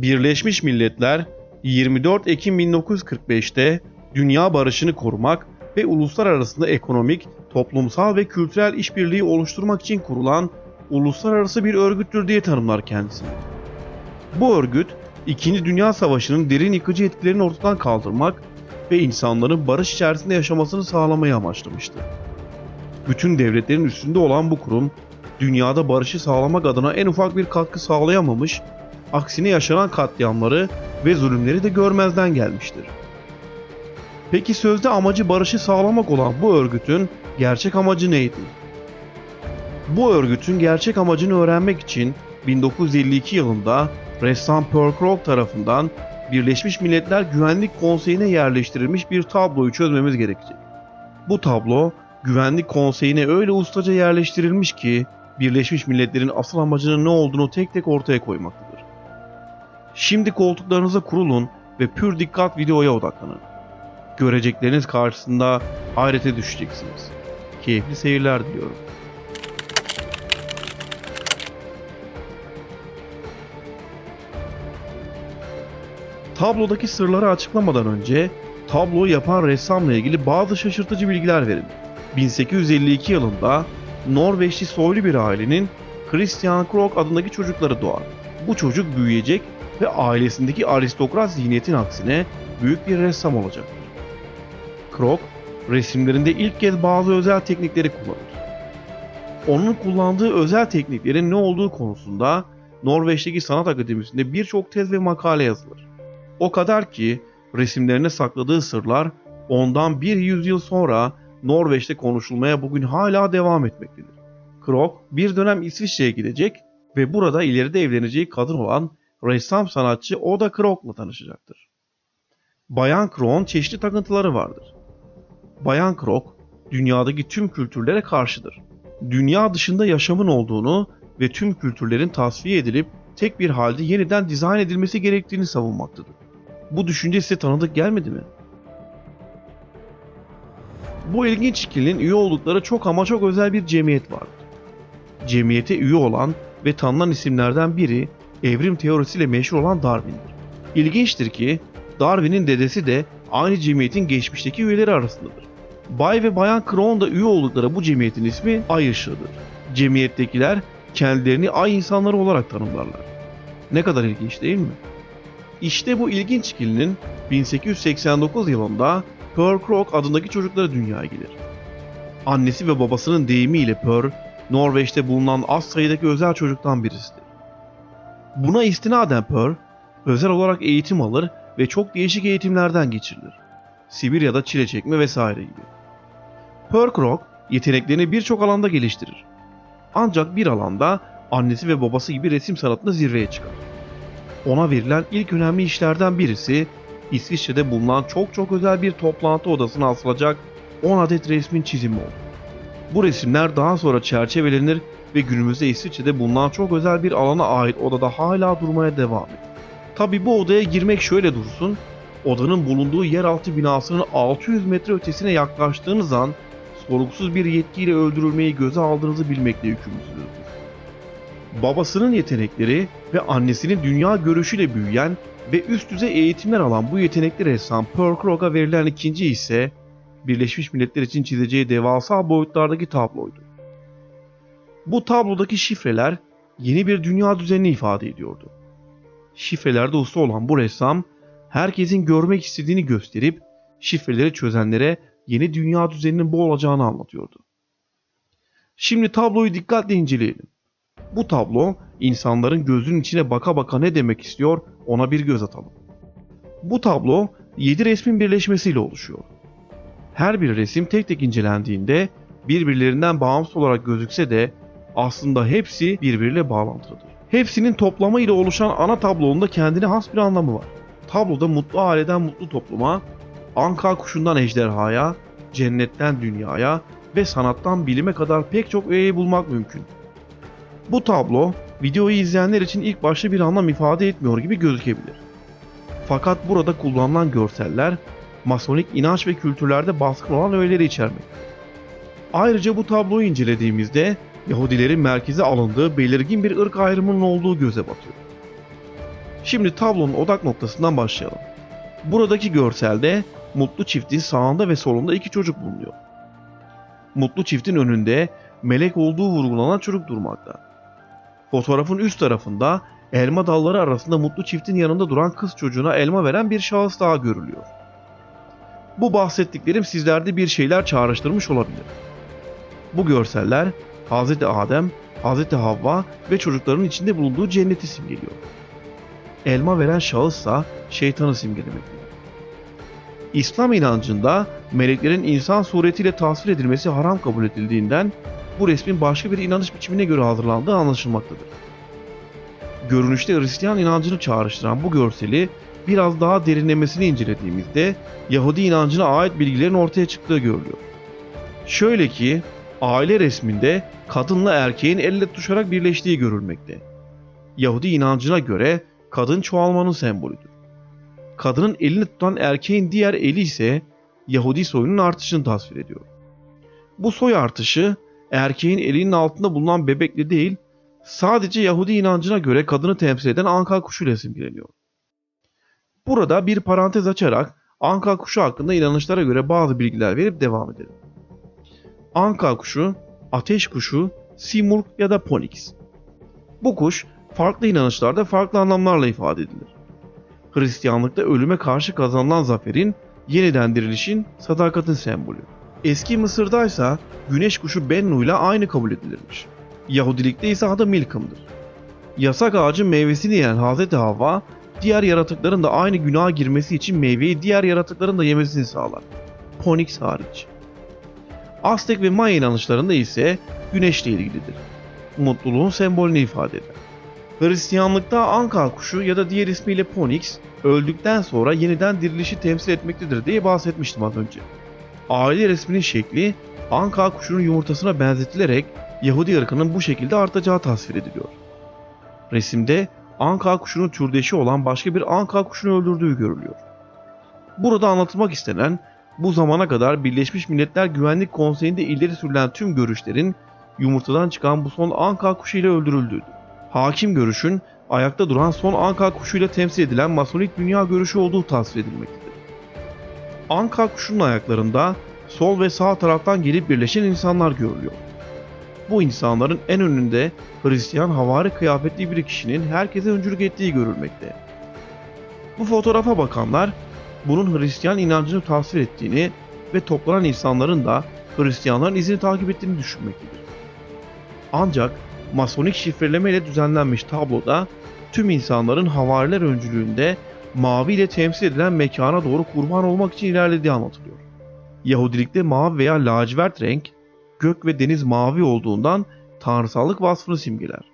Birleşmiş Milletler 24 Ekim 1945'te dünya barışını korumak ve uluslararası ekonomik, toplumsal ve kültürel işbirliği oluşturmak için kurulan uluslararası bir örgüttür diye tanımlar kendisini. Bu örgüt, İkinci Dünya Savaşı'nın derin yıkıcı etkilerini ortadan kaldırmak ve insanların barış içerisinde yaşamasını sağlamayı amaçlamıştır. Bütün devletlerin üstünde olan bu kurum, dünyada barışı sağlamak adına en ufak bir katkı sağlayamamış, aksine yaşanan katliamları ve zulümleri de görmezden gelmiştir. Peki sözde amacı barışı sağlamak olan bu örgütün gerçek amacı neydi? Bu örgütün gerçek amacını öğrenmek için 1952 yılında ressam Pearl Krook tarafından Birleşmiş Milletler Güvenlik Konseyi'ne yerleştirilmiş bir tabloyu çözmemiz gerekecek. Bu tablo Güvenlik Konseyi'ne öyle ustaca yerleştirilmiş ki Birleşmiş Milletler'in asıl amacının ne olduğunu tek tek ortaya koymaktadır. Şimdi koltuklarınıza kurulun ve pür dikkat videoya odaklanın. Görecekleriniz karşısında hayrete düşeceksiniz. Keyifli seyirler diliyorum. Tablodaki sırları açıklamadan önce tabloyu yapan ressamla ilgili bazı şaşırtıcı bilgiler verin. 1852 yılında Norveçli soylu bir ailenin Christian Krook adındaki çocukları doğar. Bu çocuk büyüyecek ve ailesindeki aristokrat zihniyetin aksine büyük bir ressam olacaktır. Krook, resimlerinde ilk kez bazı özel teknikleri kullanır. Onun kullandığı özel tekniklerin ne olduğu konusunda Norveç'teki sanat akademisinde birçok tez ve makale yazılır. O kadar ki resimlerine sakladığı sırlar ondan bir yüzyıl sonra Norveç'te konuşulmaya bugün hala devam etmektedir. Krook bir dönem İsviçre'ye gidecek ve burada ileride evleneceği kadın olan ressam sanatçı Oda Krook'la tanışacaktır. Bayan Krook'un çeşitli takıntıları vardır. Bayan Krook, dünyadaki tüm kültürlere karşıdır. Dünya dışında yaşamın olduğunu ve tüm kültürlerin tasfiye edilip tek bir halde yeniden dizayn edilmesi gerektiğini savunmaktadır. Bu düşünce size tanıdık gelmedi mi? Bu ilginç ikilinin üye oldukları çok ama çok özel bir cemiyet vardır. Cemiyete üye olan ve tanınan isimlerden biri evrim teorisiyle meşhur olan Darwin'dir. İlginçtir ki Darwin'in dedesi de aynı cemiyetin geçmişteki üyeleri arasındadır. Bay ve Bayan Krook'un da üye oldukları bu cemiyetin ismi Ay Işığı'dır. Cemiyettekiler kendilerini ay insanları olarak tanımlarlar. Ne kadar ilginç değil mi? İşte bu ilginç ikilinin 1889 yılında Pearl Krook adındaki çocukları dünyaya gelir. Annesi ve babasının deyimiyle Pearl, Norveç'te bulunan az sayıdaki özel çocuktan birisidir. Buna istinaden Pearl, özel olarak eğitim alır ve çok değişik eğitimlerden geçirilir. Sibirya'da çile çekme vesaire gibi. Pearl Krook yeteneklerini birçok alanda geliştirir. Ancak bir alanda annesi ve babası gibi resim sanatında zirveye çıkar. Ona verilen ilk önemli işlerden birisi İsviçre'de bulunan çok özel bir toplantı odasına asılacak 10 adet resmin çizimi olur. Bu resimler daha sonra çerçevelenir ve günümüzde İsviçre'de bulunan çok özel bir alana ait odada hala durmaya devam eder. Tabi bu odaya girmek şöyle dursun, odanın bulunduğu yeraltı binasının 600 metre ötesine yaklaştığınız an soruksuz bir yetkiyle öldürülmeyi göze aldığınızı bilmekle yükümlüsünüzdür. Babasının yetenekleri ve annesinin dünya görüşüyle büyüyen ve üst düzey eğitimler alan bu yetenekli ressam Pearl Krook'a verilen ikinci ise Birleşmiş Milletler için çizeceği devasa boyutlardaki tabloydu. Bu tablodaki şifreler yeni bir dünya düzenini ifade ediyordu. Şifrelerde usta olan bu ressam herkesin görmek istediğini gösterip şifreleri çözenlere yeni dünya düzeninin bu olacağını anlatıyordu. Şimdi tabloyu dikkatle inceleyelim. Bu tablo insanların gözünün içine baka baka ne demek istiyor ona bir göz atalım. Bu tablo 7 resmin birleşmesiyle oluşuyor. Her bir resim tek tek incelendiğinde birbirlerinden bağımsız olarak gözükse de aslında hepsi birbiriyle bağlantılıdır. Hepsinin toplamı ile oluşan ana tablonun da kendine has bir anlamı var. Tabloda mutlu aileden mutlu topluma, anka kuşundan ejderhaya, cennetten dünyaya ve sanattan bilime kadar pek çok öğeyi bulmak mümkün. Bu tablo videoyu izleyenler için ilk başta bir anlam ifade etmiyor gibi gözükebilir. Fakat burada kullanılan görseller Masonik inanç ve kültürlerde baskın olan öğeleri içermektedir. Ayrıca bu tabloyu incelediğimizde Yahudilerin merkeze alındığı belirgin bir ırk ayrımının olduğu göze batıyor. Şimdi tablonun odak noktasından başlayalım. Buradaki görselde mutlu çiftin sağında ve solunda iki çocuk bulunuyor. Mutlu çiftin önünde melek olduğu vurgulanan çocuk durmakta. Fotoğrafın üst tarafında elma dalları arasında mutlu çiftin yanında duran kız çocuğuna elma veren bir şahıs daha görülüyor. Bu bahsettiklerim sizlerde bir şeyler çağrıştırmış olabilir. Bu görseller Hz. Adem, Hz. Havva ve çocukların içinde bulunduğu cenneti simgeliyor. Elma veren şahıssa şeytanı simgelemektedir. İslam inancında meleklerin insan suretiyle tasvir edilmesi haram kabul edildiğinden bu resmin başka bir inanış biçimine göre hazırlandığı anlaşılmaktadır. Görünüşte Hristiyan inancını çağrıştıran bu görseli biraz daha derinlemesine incelediğimizde Yahudi inancına ait bilgilerin ortaya çıktığı görülüyor. Şöyle ki aile resminde kadınla erkeğin elle tutuşarak birleştiği görülmekte. Yahudi inancına göre kadın çoğalmanın sembolüdür. Kadının elini tutan erkeğin diğer eli ise Yahudi soyunun artışını tasvir ediyor. Bu soy artışı erkeğin elinin altında bulunan bebekle değil, sadece Yahudi inancına göre kadını temsil eden anka kuşu ile simgeleniyor. Burada bir parantez açarak anka kuşu hakkında inanışlara göre bazı bilgiler verip devam edelim. Anka kuşu, ateş kuşu, simurg ya da ponix. Bu kuş farklı inanışlarda farklı anlamlarla ifade edilir. Hristiyanlıkta ölüme karşı kazanılan zaferin, yeniden dirilişin, sadakatin sembolü. Eski Mısır'daysa güneş kuşu Bennu ile aynı kabul edilirmiş. Yahudilikte ise adı Milkam'dır. Yasak ağacın meyvesini yiyen Hz. Havva, diğer yaratıkların da aynı günaha girmesi için meyveyi diğer yaratıkların da yemesini sağlar. Ponix hariç. Aztek ve Maya inanışlarında ise güneşle ilgilidir. Mutluluğun sembolünü ifade eder. Hristiyanlıkta anka kuşu ya da diğer ismiyle Ponix, öldükten sonra yeniden dirilişi temsil etmektedir diye bahsetmiştim az önce. Aile resminin şekli anka kuşunun yumurtasına benzetilerek Yahudi ırkının bu şekilde artacağı tasvir ediliyor. Resimde anka kuşunun türdeşi olan başka bir anka kuşunu öldürdüğü görülüyor. Burada anlatılmak istenen, bu zamana kadar Birleşmiş Milletler Güvenlik Konseyi'nde ileri sürülen tüm görüşlerin yumurtadan çıkan bu son anka kuşu ile öldürüldüğüdür. Hakim görüşün ayakta duran son anka kuşuyla temsil edilen masonik dünya görüşü olduğu tasvir edilmektedir. Anka kuşunun ayaklarında sol ve sağ taraftan gelip birleşen insanlar görülüyor. Bu insanların en önünde Hristiyan havari kıyafetli bir kişinin herkese öncülük ettiği görülmekte. Bu fotoğrafa bakanlar bunun Hristiyan inancını tasvir ettiğini ve toplanan insanların da Hristiyanların izini takip ettiğini düşünmektedir. Ancak masonik şifreleme ile düzenlenmiş tabloda tüm insanların havariler öncülüğünde mavi ile temsil edilen mekana doğru kurban olmak için ilerlediği anlatılıyor. Yahudilikte mavi veya lacivert renk, gök ve deniz mavi olduğundan tanrısallık vasfını simgeler.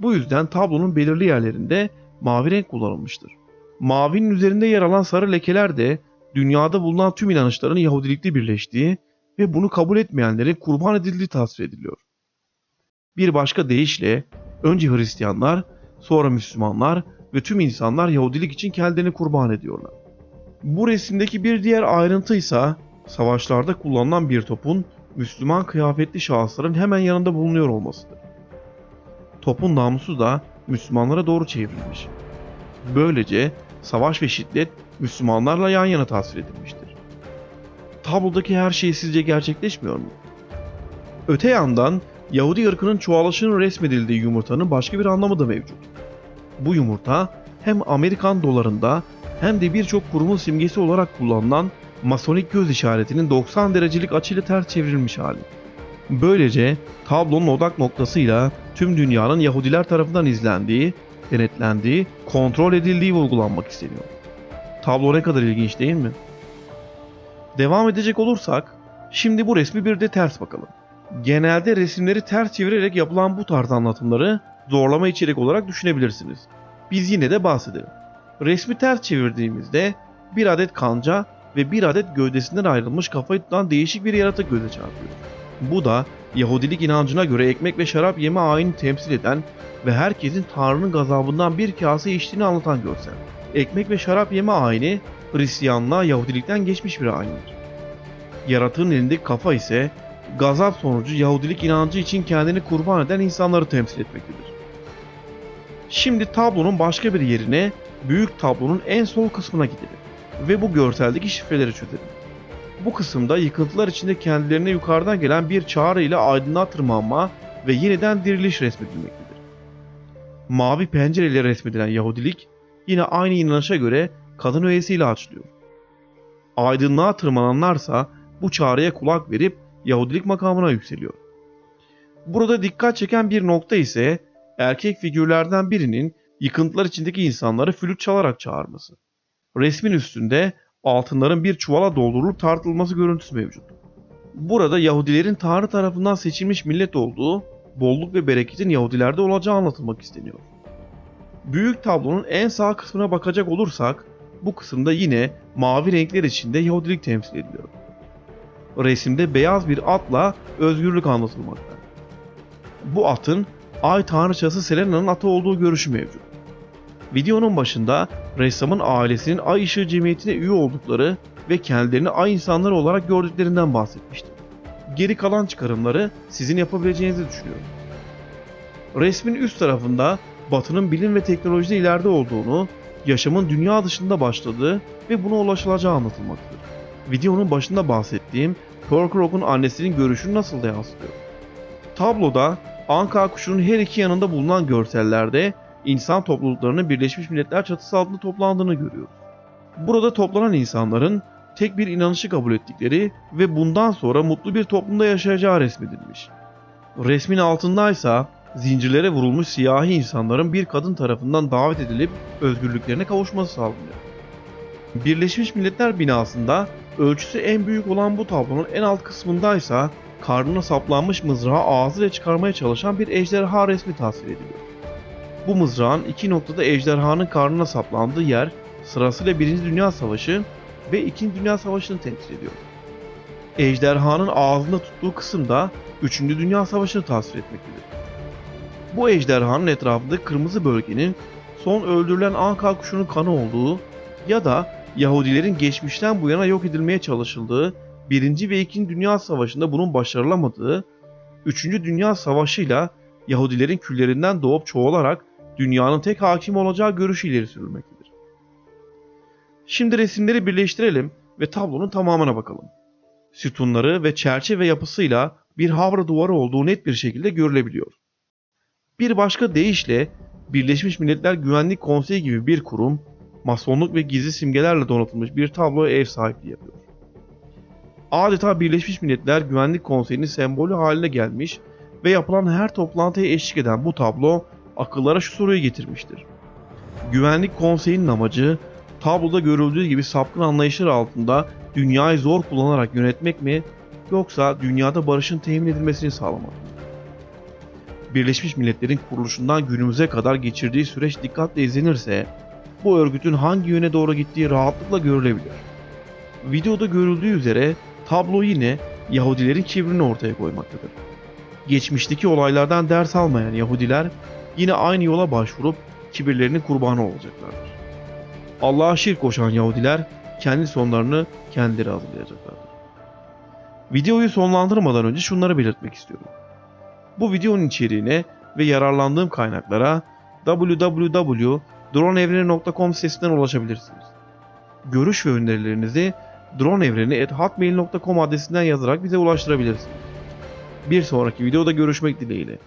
Bu yüzden tablonun belirli yerlerinde mavi renk kullanılmıştır. Mavinin üzerinde yer alan sarı lekeler de dünyada bulunan tüm inanışların Yahudilikte birleştiği ve bunu kabul etmeyenlerin kurban edildiği tasvir ediliyor. Bir başka deyişle önce Hristiyanlar, sonra Müslümanlar ve tüm insanlar Yahudilik için kendilerini kurban ediyorlar. Bu resimdeki bir diğer ayrıntı ise savaşlarda kullanılan bir topun Müslüman kıyafetli şahısların hemen yanında bulunuyor olmasıdır. Topun namlusu da Müslümanlara doğru çevrilmiş. Böylece savaş ve şiddet Müslümanlarla yan yana tasvir edilmiştir. Tablodaki her şey sizce gerçekleşmiyor mu? Öte yandan Yahudi ırkının çoğalışının resmedildiği yumurtanın başka bir anlamı da mevcut. Bu yumurta hem Amerikan dolarında hem de birçok kurumun simgesi olarak kullanılan masonik göz işaretinin 90 derecelik açıyla ters çevrilmiş hali. Böylece tablonun odak noktasıyla tüm dünyanın Yahudiler tarafından izlendiği, denetlendiği, kontrol edildiği vurgulanmak isteniyor. Tablo ne kadar ilginç değil mi? Devam edecek olursak, şimdi bu resmi bir de ters bakalım. Genelde resimleri ters çevirerek yapılan bu tarz anlatımları zorlama içerik olarak düşünebilirsiniz. Biz yine de bahsedelim. Resmi ters çevirdiğimizde bir adet kanca ve bir adet gövdesinden ayrılmış kafayı tutan değişik bir yaratık göze çarpıyor. Bu da Yahudilik inancına göre ekmek ve şarap yeme ayini temsil eden ve herkesin Tanrı'nın gazabından bir kase içtiğini anlatan görsel. Ekmek ve şarap yeme ayini Hristiyanlığa Yahudilikten geçmiş bir ayindir. Yaratığın elindeki kafa ise gazap sonucu Yahudilik inancı için kendini kurban eden insanları temsil etmektedir. Şimdi tablonun başka bir yerine, büyük tablonun en sol kısmına gidelim ve bu görseldeki şifreleri çözelim. Bu kısımda yıkıntılar içinde kendilerine yukarıdan gelen bir çağrı ile aydınlığa tırmanma ve yeniden diriliş resmedilmektedir. Mavi pencereyle resmedilen Yahudilik yine aynı inanışa göre kadın öğesiyle açılıyor. Aydınlığa tırmananlarsa bu çağrıya kulak verip Yahudilik makamına yükseliyor. Burada dikkat çeken bir nokta ise erkek figürlerden birinin yıkıntılar içindeki insanları flüt çalarak çağırması. Resmin üstünde altınların bir çuvala doldurulup tartılması görüntüsü mevcut. Burada Yahudilerin Tanrı tarafından seçilmiş millet olduğu, bolluk ve bereketin Yahudilerde olacağı anlatılmak isteniyor. Büyük tablonun en sağ kısmına bakacak olursak, bu kısımda yine mavi renkler içinde Yahudilik temsil ediliyor. Resimde beyaz bir atla özgürlük anlatılmakta. Bu atın Ay tanrıçası Selena'nın atı olduğu görüşü mevcut. Videonun başında ressamın ailesinin Ay Işığı Cemiyeti'ne üye oldukları ve kendilerini Ay insanları olarak gördüklerinden bahsetmiştim. Geri kalan çıkarımları sizin yapabileceğinizi düşünüyorum. Resmin üst tarafında Batı'nın bilim ve teknolojide ileride olduğunu, yaşamın dünya dışında başladığı ve buna ulaşılacağı anlatılmaktadır. Videonun başında bahsettiğim Thorkrok'un annesinin görüşünü nasıl da yansıtıyor. Tabloda Anka kuşunun her iki yanında bulunan görsellerde insan topluluklarının Birleşmiş Milletler çatısı altında toplandığını görüyoruz. Burada toplanan insanların tek bir inanışı kabul ettikleri ve bundan sonra mutlu bir toplumda yaşayacağı resmedilmiş. Resmin altındaysa zincirlere vurulmuş siyahi insanların bir kadın tarafından davet edilip özgürlüklerine kavuşması sağlanıyor. Birleşmiş Milletler binasında ölçüsü en büyük olan bu tablonun en alt kısmındaysa karnına saplanmış mızrağı ağzıyla çıkarmaya çalışan bir ejderha resmi tasvir ediliyor. Bu mızrağın iki noktada ejderhanın karnına saplandığı yer sırasıyla 1. Dünya Savaşı ve 2. Dünya Savaşı'nı temsil ediyor. Ejderhanın ağzında tuttuğu kısım da 3. Dünya Savaşı'nı tasvir etmektedir. Bu ejderhanın etrafında kırmızı bölgenin son öldürülen Anka kuşunun kanı olduğu ya da Yahudilerin geçmişten bu yana yok edilmeye çalışıldığı 1. ve 2. Dünya Savaşı'nda bunun başarılamadığı, 3. Dünya Savaşı'yla Yahudilerin küllerinden doğup çoğalarak dünyanın tek hakim olacağı görüşü ileri sürülmektedir. Şimdi resimleri birleştirelim ve tablonun tamamına bakalım. Sütunları ve çerçeve yapısıyla bir havra duvarı olduğu net bir şekilde görülebiliyor. Bir başka deyişle Birleşmiş Milletler Güvenlik Konseyi gibi bir kurum, masonluk ve gizli simgelerle donatılmış bir tabloya ev sahipliği yapıyor. Adeta Birleşmiş Milletler Güvenlik Konseyi'nin sembolü haline gelmiş ve yapılan her toplantıya eşlik eden bu tablo akıllara şu soruyu getirmiştir. Güvenlik Konseyi'nin amacı tabloda görüldüğü gibi sapkın anlayışlar altında dünyayı zor kullanarak yönetmek mi, yoksa dünyada barışın temin edilmesini sağlamak mı? Birleşmiş Milletler'in kuruluşundan günümüze kadar geçirdiği süreç dikkatle izlenirse bu örgütün hangi yöne doğru gittiği rahatlıkla görülebilir. Videoda görüldüğü üzere tablo yine Yahudilerin kibrini ortaya koymaktadır. Geçmişteki olaylardan ders almayan Yahudiler yine aynı yola başvurup kibirlerinin kurbanı olacaklardır. Allah'a şirk koşan Yahudiler kendi sonlarını kendileri hazırlayacaklardır. Videoyu sonlandırmadan önce şunları belirtmek istiyorum. Bu videonun içeriğine ve yararlandığım kaynaklara www.droneevreni.com sitesinden ulaşabilirsiniz. Görüş ve önerilerinizi droneevreni@hotmail.com adresinden yazarak bize ulaştırabilirsiniz. Bir sonraki videoda görüşmek dileğiyle.